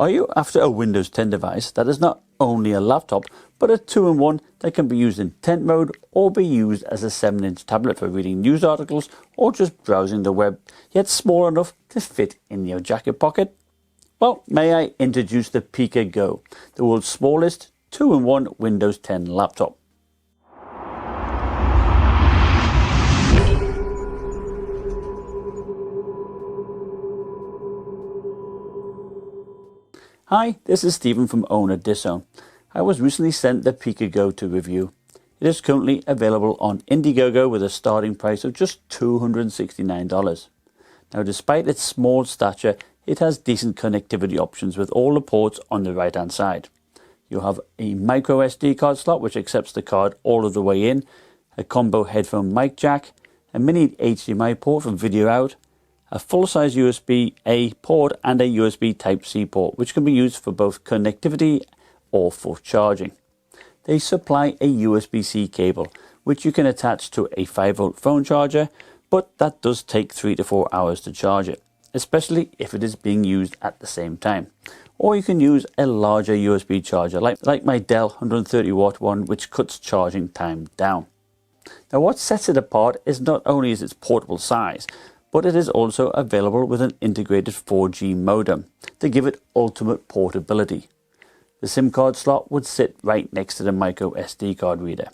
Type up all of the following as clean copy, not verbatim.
Are you after a Windows 10 device that is not only a laptop, but a 2-in-1 that can be used in tent mode or be used as a 7-inch tablet for reading news articles or just browsing the web, yet small enough to fit in your jacket pocket? Well, may I introduce the Peakago, the world's smallest 2-in-1 Windows 10 laptop. Hi, this is Stephen from OWNorDisown. I was recently sent the Peakago to review. It is currently available on Indiegogo with a starting price of just $269. Now, despite its small stature, it has decent connectivity options with all the ports on the right hand side. You have a micro SD card slot which accepts the card all of the way in, a combo headphone mic jack, a mini HDMI port for video out, a full-size USB-A port and a USB Type-C port, which can be used for both connectivity or for charging. They supply a USB-C cable, which you can attach to a 5-volt phone charger, but that does take 3 to 4 hours to charge it, especially if it is being used at the same time. Or you can use a larger USB charger, like my Dell 130-watt one, which cuts charging time down. Now, what sets it apart is not only is its portable size, but it is also available with an integrated 4G modem to give it ultimate portability. The SIM card slot would sit right next to the micro SD card reader.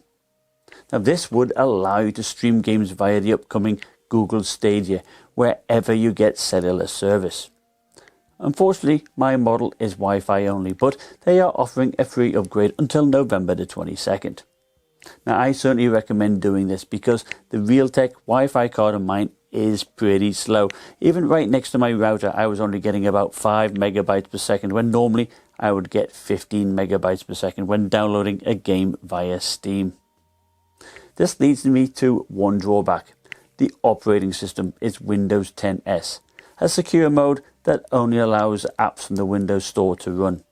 Now, this would allow you to stream games via the upcoming Google Stadia wherever you get cellular service. Unfortunately, my model is Wi-Fi only, but they are offering a free upgrade until November the 22nd. Now, I certainly recommend doing this because the Realtek Wi-Fi card of mine is pretty slow. Even right next to my router, I was only getting about 5 megabytes per second when normally I would get 15 megabytes per second when downloading a game via Steam. This leads me to one drawback. The operating system is Windows 10S, a secure mode that only allows apps from the Windows Store to run.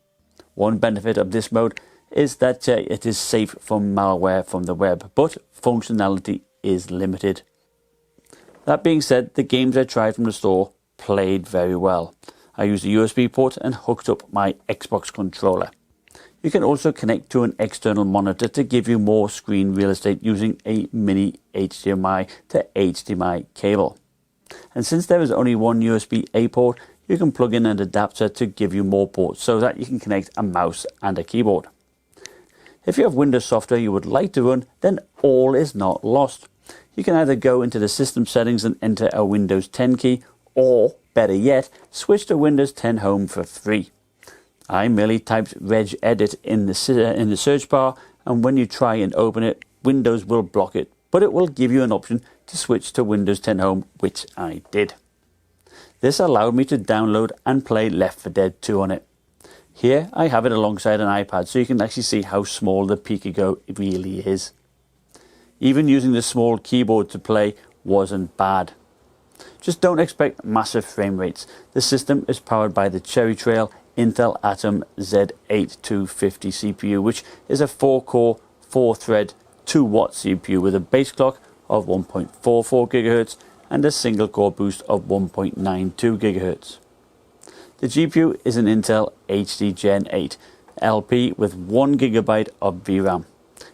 One benefit of this mode is that it is safe from malware from the web, but functionality is limited. That being said, the games I tried from the store played very well. I used a USB port and hooked up my Xbox controller. You can also connect to an external monitor to give you more screen real estate using a mini HDMI to HDMI cable. And since there is only one USB-A port, you can plug in an adapter to give you more ports so that you can connect a mouse and a keyboard. If you have Windows software you would like to run, then all is not lost. You can either go into the system settings and enter a Windows 10 key, or better yet, switch to Windows 10 Home for free. I merely typed regedit in the search bar, and when you try and open it, Windows will block it, but it will give you an option to switch to Windows 10 Home, which I did. This allowed me to download and play Left 4 Dead 2 on it. Here I have it alongside an iPad, so you can actually see how small the Peakago really is. Even using the small keyboard to play wasn't bad. Just don't expect massive frame rates. The system is powered by the Cherry Trail Intel Atom Z8250 CPU, which is a 4-core, 4-thread, 2-watt CPU with a base clock of 1.44 GHz and a single core boost of 1.92 GHz. The GPU is an Intel HD Gen 8 LP with 1 GB of VRAM.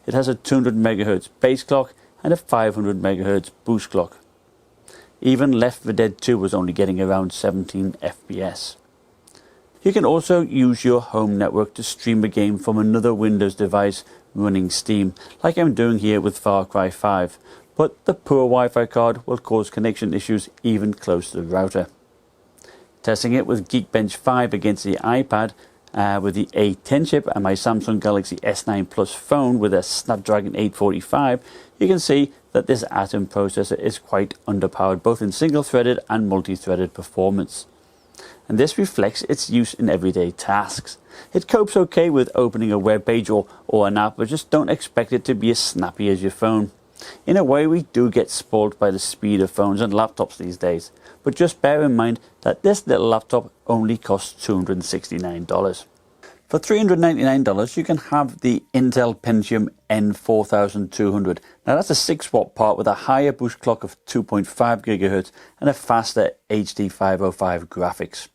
It has a 200 MHz base clock and a 500 MHz boost clock. Even Left 4 Dead 2 was only getting around 17 FPS. You can also use your home network to stream a game from another Windows device running Steam, like I'm doing here with Far Cry 5, but the poor Wi-Fi card will cause connection issues even close to the router. Testing it with Geekbench 5 against the iPad with the A10 chip and my Samsung Galaxy S9 Plus phone with a Snapdragon 845, you can see that this Atom processor is quite underpowered both in single-threaded and multi-threaded performance. And this reflects its use in everyday tasks. It copes okay with opening a web page or an app, but just don't expect it to be as snappy as your phone. In a way, we do get spoiled by the speed of phones and laptops these days, but just bear in mind that this little laptop only costs $269. For $399 you can have the Intel Pentium N4200. Now that's a 6-watt part with a higher boost clock of 2.5 GHz and a faster HD 505 graphics.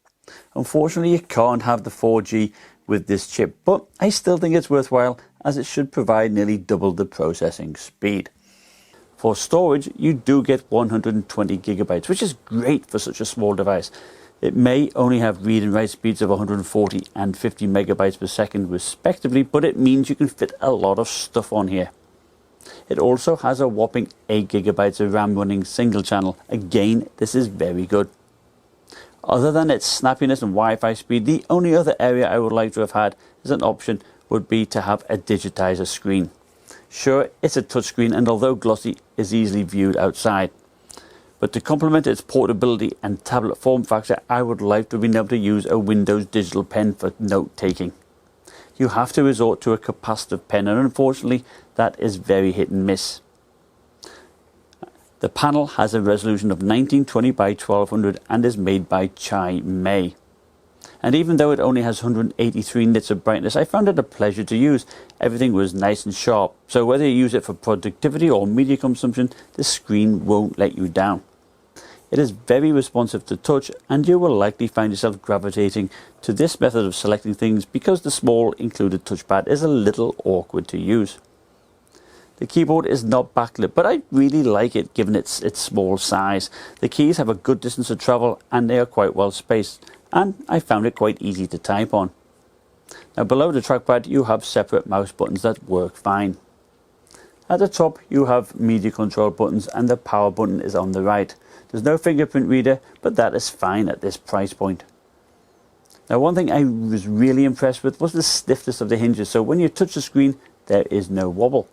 Unfortunately, you can't have the 4G with this chip, but I still think it's worthwhile as it should provide nearly double the processing speed. For storage, you do get 120 gigabytes, which is great for such a small device. It may only have read and write speeds of 140 and 50 megabytes per second respectively, but it means you can fit a lot of stuff on here. It also has a whopping 8 gigabytes of RAM running single channel. Again, this is very good. Other than its snappiness and Wi-Fi speed, the only other area I would like to have had as an option would be to have a digitizer screen. Sure, it's a touchscreen and although glossy, is easily viewed outside. But to complement its portability and tablet form factor, I would like to have been able to use a Windows digital pen for note taking. You have to resort to a capacitive pen and unfortunately that is very hit and miss. The panel has a resolution of 1920 by 1200 and is made by Chai Mei. And even though it only has 183 nits of brightness, I found it a pleasure to use. Everything was nice and sharp, so whether you use it for productivity or media consumption, the screen won't let you down. It is very responsive to touch and you will likely find yourself gravitating to this method of selecting things because the small included touchpad is a little awkward to use. The keyboard is not backlit, but I really like it given its small size. The keys have a good distance to travel and they are quite well spaced, and I found it quite easy to type on. Now below the trackpad you have separate mouse buttons that work fine. At the top you have media control buttons and the power button is on the right. There's no fingerprint reader, but that is fine at this price point. Now one thing I was really impressed with was the stiffness of the hinges, so when you touch the screen there is no wobble.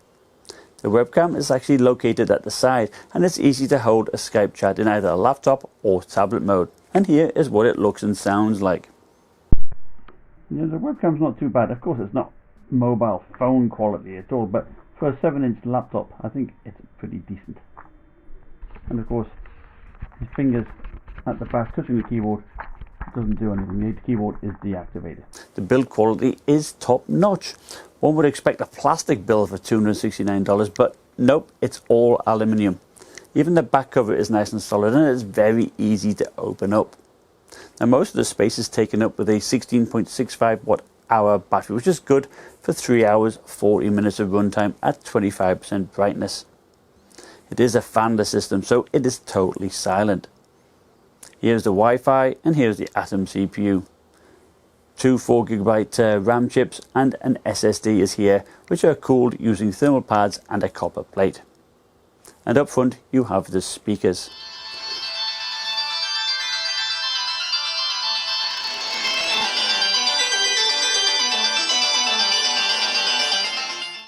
The webcam is actually located at the side and it's easy to hold a Skype chat in either a laptop or tablet mode. And here is what it looks and sounds like. Yeah, the webcam's not too bad. Of course it's not mobile phone quality at all, but for a 7-inch laptop I think it's pretty decent. And of course his fingers at the back touching the keyboard doesn't do anything. The keyboard is deactivated. The build quality is top notch. One would expect a plastic build for $269, but nope, it's all aluminium. Even the back cover is nice and solid and it's very easy to open up. Now most of the space is taken up with a 16.65 watt hour battery, which is good for 3 hours 40 minutes of runtime at 25% brightness. It is a fanless system, so it is totally silent. Here's the Wi-Fi and here's the Atom CPU. Two 4GB RAM chips and an SSD is here, which are cooled using thermal pads and a copper plate. And up front you have the speakers.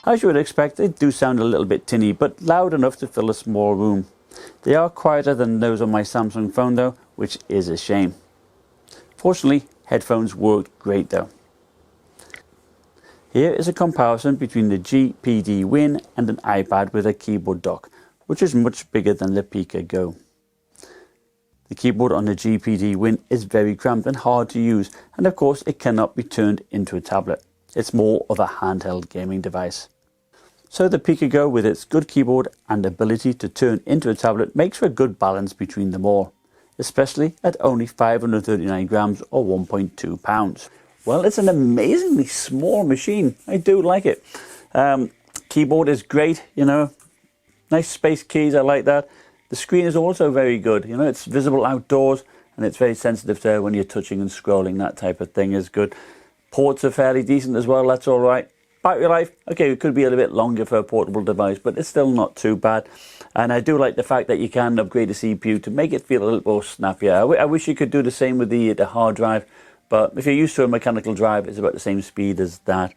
As you would expect, they do sound a little bit tinny, but loud enough to fill a small room. They are quieter than those on my Samsung phone though, which is a shame. Fortunately, headphones worked great though. Here is a comparison between the GPD Win and an iPad with a keyboard dock, which is much bigger than the Peakago. The keyboard on the GPD Win is very cramped and hard to use, and of course it cannot be turned into a tablet. It's more of a handheld gaming device. So the Peakago with its good keyboard and ability to turn into a tablet makes for a good balance between them all, especially at only 539 grams or 1.2 pounds. Well, it's an amazingly small machine. I do like it. Keyboard is great, you know, nice space keys, I like that. The screen is also very good, you know, it's visible outdoors and it's very sensitive to when you're touching and scrolling, that type of thing is good. Ports are fairly decent as well, that's all right. Battery life, okay, it could be a little bit longer for a portable device, but it's still not too bad. And I do like the fact that you can upgrade the CPU to make it feel a little more snappier. I wish you could do the same with the hard drive, but if you're used to a mechanical drive, it's about the same speed as that.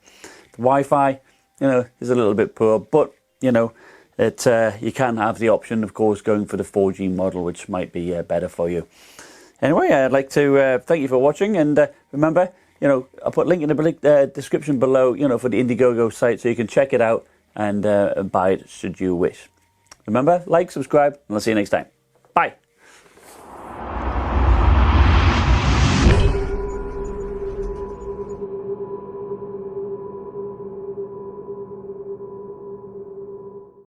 The Wi-Fi, you know, is a little bit poor, but, you know, you can have the option, of course, going for the 4G model, which might be better for you. Anyway, I'd like to thank you for watching, and remember, you know, I'll put a link in the description below, you know, for the Indiegogo site so you can check it out and buy it should you wish. Remember, like, subscribe, and I'll see you next time. Bye.